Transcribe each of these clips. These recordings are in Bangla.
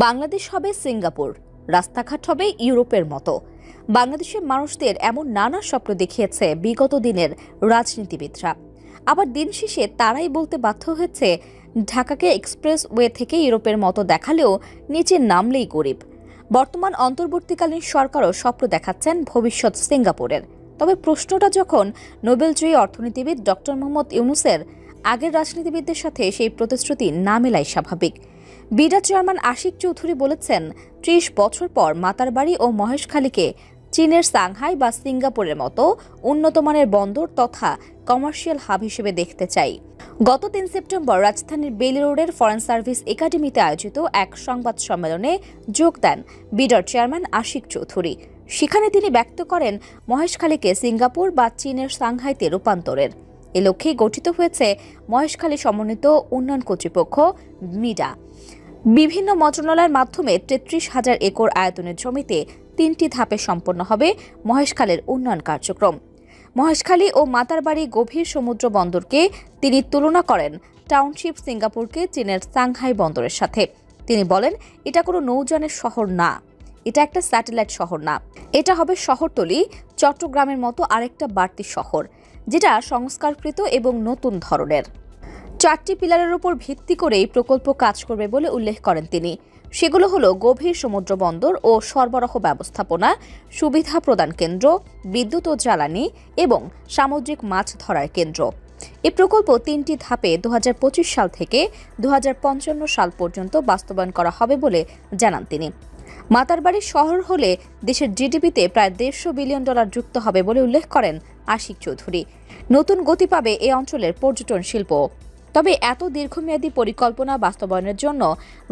বাংলাদেশ হবে সিঙ্গাপুর, রাস্তাঘাট হবে ইউরোপের মতো। বাংলাদেশের মানুষদের এমন নানা স্বপ্ন দেখিয়েছে বিগত দিনের রাজনীতিবিদরা। আবার দিন শেষে তারাই বলতে বাধ্য হয়েছে ঢাকাকে এক্সপ্রেসওয়ে থেকে ইউরোপের মতো দেখালেও নিচে নামলেই গরিব। বর্তমান অন্তর্বর্তীকালীন সরকারও স্বপ্ন দেখাচ্ছেন ভবিষ্যৎ সিঙ্গাপুরের। তবে প্রশ্নটা যখন নোবেলজয়ী অর্থনীতিবিদ ডক্টর মোহাম্মদ ইউনূসের, আগের রাজনীতিবিদদের সাথে সেই প্রতিশ্রুতি না মেলাই স্বাভাবিক। বিডা চেয়ারম্যান আশিক চৌধুরী বলেছেন, ৩০ বছর পর মাতারবাড়ি ও মহেশখালীকে চীনের সাংহাই বা সিঙ্গাপুরের মতো উন্নতমানের বন্দর তথা কমার্শিয়াল হাব হিসেবে দেখতে চাই। গত ৩ সেপ্টেম্বর রাজধানীর বেইলি রোডের ফরেন সার্ভিস একাডেমিতে আয়োজিত এক সংবাদ সম্মেলনে যোগ দেন বিডার চেয়ারম্যান আশিক চৌধুরী। সেখানে তিনি ব্যক্ত করেন মহেশখালীকে সিঙ্গাপুর বা চীনের সাংহাইতে রূপান্তরের। এ লক্ষ্যে গঠিত হয়েছে মহেশখালী সমন্বিত উন্নয়ন কর্তৃপক্ষ মিডা। বিভিন্ন মন্ত্রণালয়ের মাধ্যমে ৩৩,০০০ একর আয়তনের জমিতে ৩টি ধাপে সম্পন্ন হবে মহেশখালীর উন্নয়ন কার্যক্রম। মহেশখালী ও মাতারবাড়ি গভীর সমুদ্র বন্দরকে তিনি তুলনা করেন টাউনশিপ সিঙ্গাপুরকে চীনের সাংহাই বন্দরের সাথে। তিনি বলেন, এটা কোনো নৌযানের শহর না, এটা একটা স্যাটেলাইট শহর না, এটা হবে শহরতলি চট্টগ্রামের মতো আরেকটা বাড়তি শহর, যেটা সংস্কারকৃত এবং নতুন ধরনের। 4টি পিলারের উপর ভিত্তি করেই প্রকল্প কাজ করবে বলে উল্লেখ করেন তিনি। সেগুলো হলো গভীর সমুদ্র বন্দর ও সরবরাহ ব্যবস্থাপনা, সুবিধা প্রদান কেন্দ্র, বিদ্যুৎ ও জ্বালানি এবং সামুদ্রিক মাছ ধরার কেন্দ্র। এই প্রকল্প 3টি ধাপে 2025 সাল থেকে 2055 সাল পর্যন্ত বাস্তবায়ন করা হবে বলে জানান তিনি। মাতারবাড়ি শহর হলে দেশের জিডিপিতে প্রায় $150 বিলিয়ন যুক্ত হবে বলে উল্লেখ করেন আশিক চৌধুরী। নতুন গতি পাবে এ অঞ্চলের পর্যটন শিল্প। তবে এত দীর্ঘমেয়াদী পরিকল্পনা বাস্তবায়নের জন্য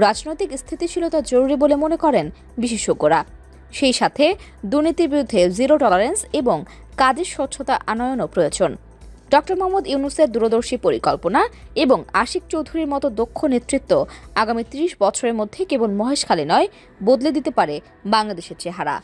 রাজনৈতিক স্থিতিশীলতা জরুরি বলে মনে করেন বিশেষজ্ঞরা। সেই সাথে দুর্নীতির বিরুদ্ধে জিরো টলারেন্স এবং কাজের স্বচ্ছতা আনয়নও প্রয়োজন। ডক্টর মোহাম্মদ ইউনূসের দূরদর্শী পরিকল্পনা এবং আশিক চৌধুরীর মতো দক্ষ নেতৃত্ব আগামী 30 বছরের মধ্যে কেবল মহেশখালী নয়, বদলে দিতে পারে বাংলাদেশের চেহারা।